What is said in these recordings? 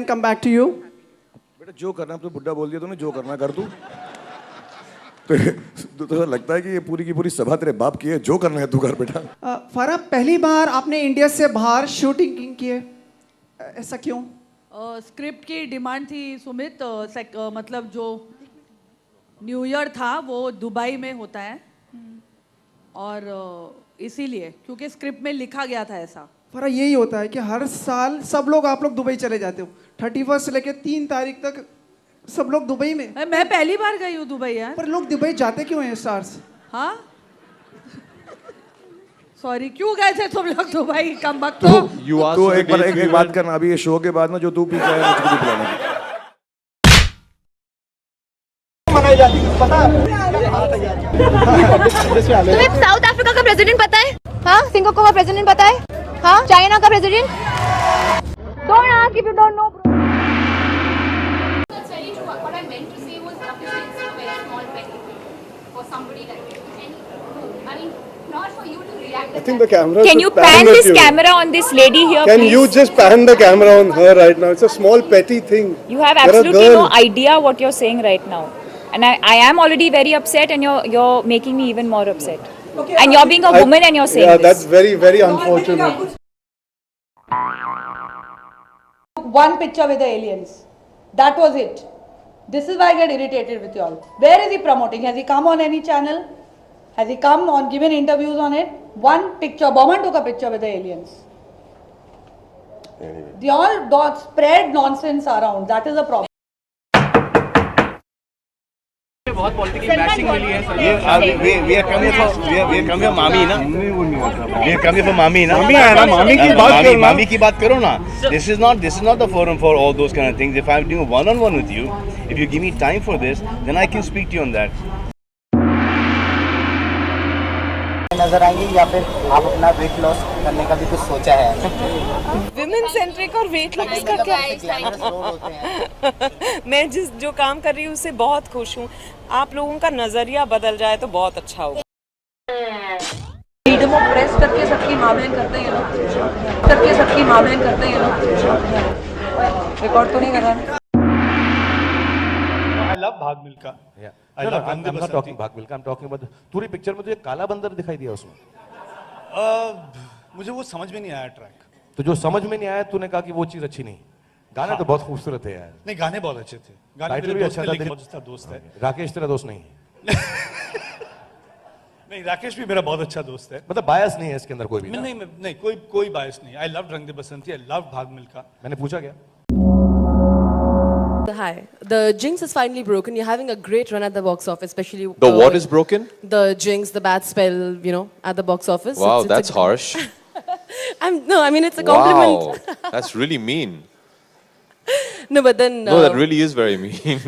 then come back to you. बेटा जो करना है, तो बुड्ढा बोल दिया तूने, जो करना कर तू। तो लगता है कि ये पूरी की पूरी सभा तेरे बाप की है, जो करना है तू कर बेटा। फरह, पहली बार आपने इंडिया से बाहर शूटिंग की है, ऐसा क्यों? स्क्रिप्ट की डिमांड थी सुमित। मतलब जो न्यू ईयर था वो दुबई में होता है और इसीलिए क्योंकि स्क्रिप्ट में लिखा गया था ऐसा। फरह, यही होता है कि हर साल सब लोग आप लोग दुबई चले जाते हो, 31 से लेकर 3 तारीख तक सब लोग दुबई में। मैं पहली बार गई हूँ दुबई यार। पर लोग दुबई जाते क्यों हैं स्टार्स? हाँ सॉरी, क्यों गए थे तुम लोग दुबई? कम वक्त तो एक बात करना, अभी ये शो के बाद ना जो तू पी के आया मुझको भी पिलाना। तुम्हें साउथ अफ्रीका का प्रेसिडेंट पता है? हाँ, सिंगापुर का प्रेसिडेंट पता है? हाँ, चाइना का president? Don't ask if you don't know. That's very true. What I meant to say was obviously it's a very small petty thing for somebody like you. And I mean, not for you to react. I think the camera. Can you pan this camera on this lady here, Can please? you just pan the camera on her right now? It's a small petty thing. You have absolutely no idea what you're saying right now, and I am already very upset, and you're making me even more upset. Okay, and you're being a woman and you're saying yeah, this. that's very, very unfortunate. One picture with the aliens. That was it. This is why I get irritated with you all. Where is he promoting? Has he come on any channel? Has he come on, given interviews on it? One picture, Bowman took a picture with the aliens. Anyway. They all spread nonsense around. That is the problem. बहुत political bashing मिली है। We are coming for मामी ना। We are coming for मामी ना। मामी है ना, मामी की बात करो ना। मामी की बात करो ना। This is not the forum for all those kind of things. If I'm doing one-on-one with you, if you give me time for this, then I can speak to you on that. नजर आएंगे या फिर आप अपना weight loss करने का भी कुछ सोचा है? विमेन सेंट्रिक और वेट लॉस का क्या? मैं जो काम कर रही हूँ उससे बहुत खुश हूँ। आप लोगों का नजरिया बदल जाए तो बहुत अच्छा होगा। फ्रीडम ऑफ प्रेस करके सबकी मामले करते हैं लोग, रिकॉर्ड तो नहीं कर रहा। I love भाग मिल्खा। I'm not talking भाग मिल्खा, I'm talking about पूरी पिक्चर में तो ये काला बंदर दिखाई दिया उसमें। मुझे वो समझ में नहीं आया ट्रैक। तो जो समझ में नहीं आया, तूने कहा कि वो चीज अच्छी नहीं। गाने तो बहुत खूबसूरत है यार। नहीं, गाने बहुत अच्छे थे। गाने भी अच्छा था। बहुत दोस्त है। राकेश तेरा दोस्त नहीं है? नहीं, राकेश भी मेरा बहुत अच्छा दोस्त है। मतलब बायस नहीं है इसके अंदर कोई भी? नहीं, कोई बायस नहीं। I love रंग दे बसंती, I love भाग मिल्खा। मैंने पूछा क्या? Hi, the jinx is finally broken. You're having a great run at the box office, especially the what is broken? The jinx, the bad spell, at the box office. Wow, that's harsh. I mean it's a compliment. Wow, that's really mean. No, but then no, that really is very mean.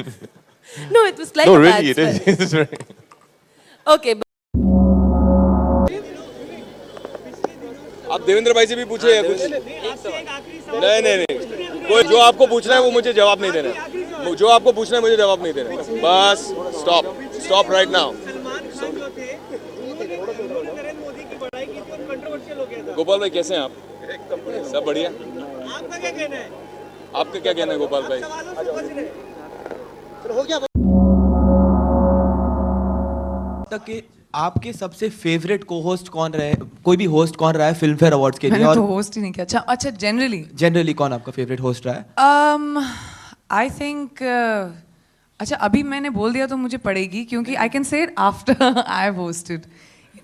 No, it was like no, a really, bad it is. It is very. Okay. आप देवेंद्र भाई से भी पूछे कुछ? नहीं, कोई जो आपको पूछना है वो मुझे जवाब नहीं देना। जो आपको पूछना है मुझे जवाब नहीं देना। Bus stop right now. Gopal भाई कैसे हैं आप? सब बढ़िया। आपका क्या कहना है? आपका क्या कहना है गोपाल भाई? हो गया। तक आपके सबसे फेवरेट को-होस्ट कौन रहे? कोई भी होस्ट कौन रहा है फिल्म फेयर अवार्ड्स के लिए? मैंने तो होस्ट ही नहीं किया। अच्छा जनरली कौन आपका फेवरेट होस्ट रहा है? आई थिंक अच्छा अभी मैंने बोल दिया तो मुझे पड़ेगी क्योंकि I can say it after I have hosted,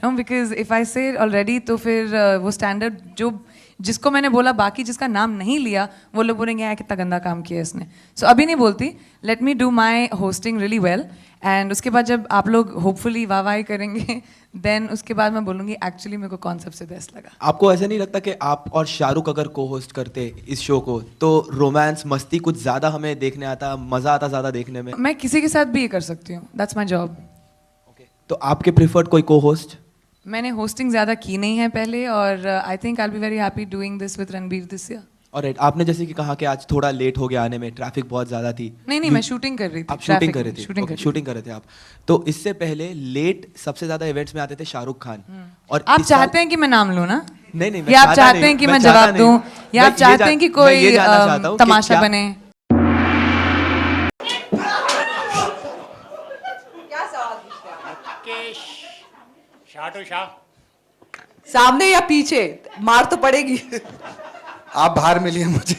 because if I से ऑलरेडी तो फिर वो स्टैंडर्ड जो जिसको मैंने बोला बाकी जिसका नाम नहीं लिया वो लोग बोलेंगे यार कितना गंदा काम किया इसने। सो अभी नहीं बोलती, let me do my hosting really well and उसके बाद जब आप लोग होपफुली वाह करेंगे देन उसके बाद मैं बोलूँगी एक्चुअली मेरे को कौन सबसे बेस्ट लगा। आपको ऐसा नहीं लगता कि आप और शाहरुख अगर को होस्ट करते इस शो को तो रोमांस मस्ती कुछ ज़्यादा हमें देखने आता, मज़ा आता ज़्यादा देखने में? मैं किसी के साथ भी ये कर सकती हूँ, दैट्स माई जॉब। तो आपके प्रिफर्ड कोई को होस्ट? मैंने होस्टिंग ज़्यादा की नहीं है पहले और I think I will be very happy doing this with Ranbir this year. और आपने जैसे कि कहा कि आज थोड़ा लेट हो गया आने में, ट्रैफिक बहुत ज़्यादा थी। नहीं मैं शूटिंग कर रही थी। आप शूटिंग कर रहे थे आप। तो इससे पहले लेट सबसे ज़्यादा इवेंट्स में आते थे शाहरुख खान। और आप चाहते हैं कि मैं नाम लूँ ना? नहीं, या आप चाहते हैं कि मैं जवाब दूँ या आप चाहते हैं कि कोई तमाशा बने? राकेश शाह टू शाह सामने या पीछे मार तो पड़ेगी. आप बाहर मिलिए मुझे.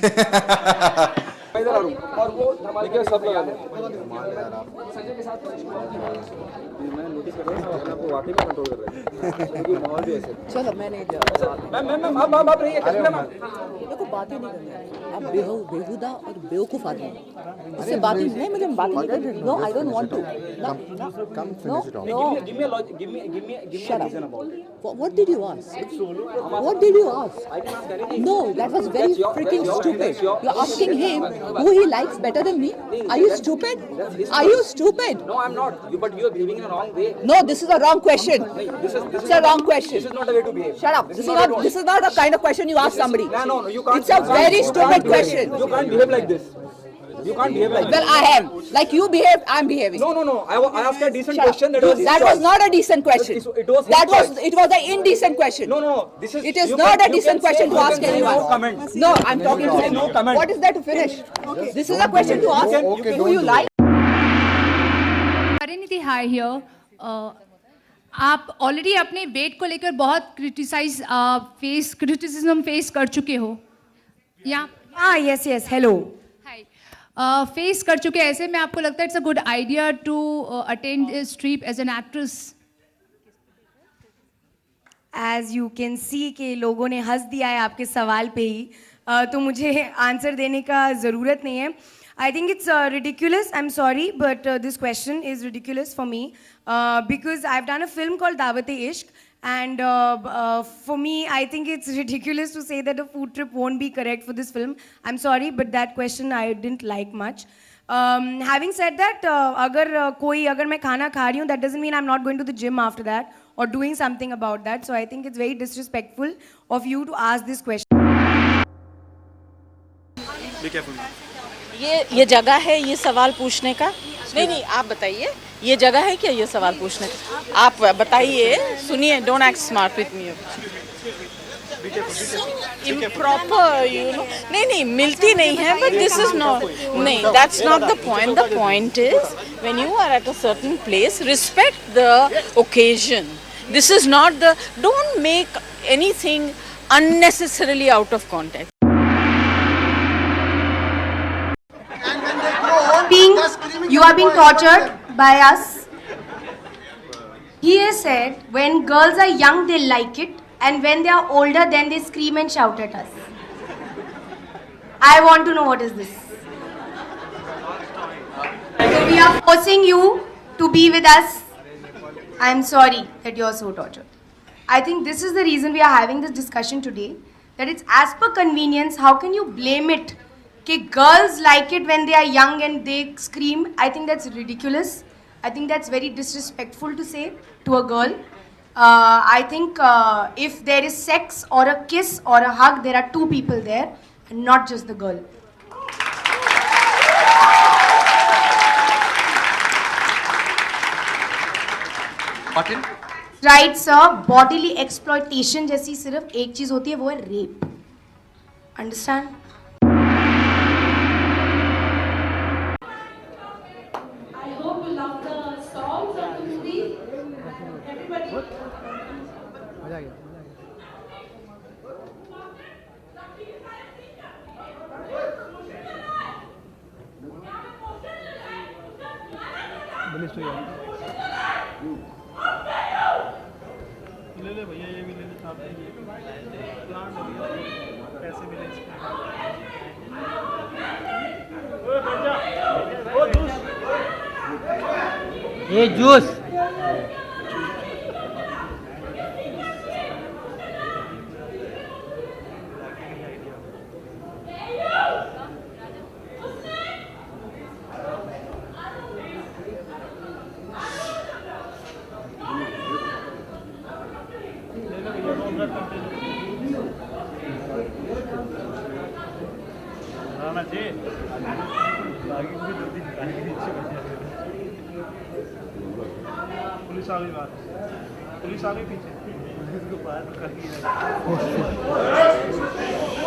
चलो मैं नहीं देखो बातें नहीं करनी. आप बेहुदा और बेवकूफ आदमी. इससे बातें नहीं मुझे बातें नहीं करनी. No I don't want to. Shut up. What did you ask? What did you ask? No, that was very freaking stupid. You're asking him who he likes better than me? Are you stupid? Are you stupid? No, I'm not. But you are behaving in a wrong way. No, this is a wrong question. This is It's a wrong question. This is not a way to behave. Shut up. This is not the kind of question you ask somebody. No, you can't. It's a very stupid question. You can't behave like this. You can't behave like this. Well, I am. Like you behave, I'm behaving. No. I asked a decent Shut up. question. That was his That was choice. not a decent question. It was his choice. It was an indecent question. No. This is. It is you not can- a decent you can question say- to you ask can say anyone. No comment. No, I'm talking to him. No comment. What is there to finish? This is a question to ask. Who you like? Pariniti Hi here. आप already अपने wait को लेकर बहुत criticism face कर चुके हो या yes, hello. Face कर चुके हैं. ऐसे में आपको लगता है it's a good idea to attend this trip as an actress? As you can see कि लोगों ने हंस दिया है आपके सवाल पे ही, तो मुझे आंसर देने का ज़रूरत नहीं है. I think it's ridiculous. I'm sorry, but this question is ridiculous for me because I've done a film called Dawat-e-Ishq, and for me, I think it's ridiculous to say that a food trip won't be correct for this film. I'm sorry, but that question I didn't like much. Having said that, अगर मैं खाना खा रही हूँ, that doesn't mean I'm not going to the gym after that or doing something about that. So I think it's very disrespectful of you to ask this question. Be careful. ये जगह है ये सवाल पूछने का? नहीं आप बताइए, ये जगह है क्या ये सवाल पूछने का? आप बताइए, सुनिए. Don't act smart with me. Improper नहीं मिलती नहीं है. But this is not. नहीं, that's not the point. The point is when you are at a certain place, respect the occasion. This is not the. Don't make anything unnecessarily out of context. You are being tortured by us. He has said when girls are young they like it, and when they are older then they scream and shout at us. I want to know what is this. So we are forcing you to be with us. I am sorry that you are so tortured. I think this is the reason we are having this discussion today, that it's as per convenience. How can you blame it कि girls like it when they are young and they scream? I think that's ridiculous. I think that's very disrespectful to say to a girl. I think if there is sex or a kiss or a hug, there are two people there and not just the girl. Right sir, bodily exploitation जैसी सिर्फ एक चीज होती है, वो है rape. Understand? ले भैया, ये भी ले ले साथ में. प्लांट हो गया, पैसे मिले इसके. ओए बैठ जा. ओ जूस. ये जूस. राणा जी, आगे भी जल्दी आगे नीचे बच जाए. पुलिस आ गई बाहर. पुलिस आ गई पीछे. पुलिस को बाहर कर दिया.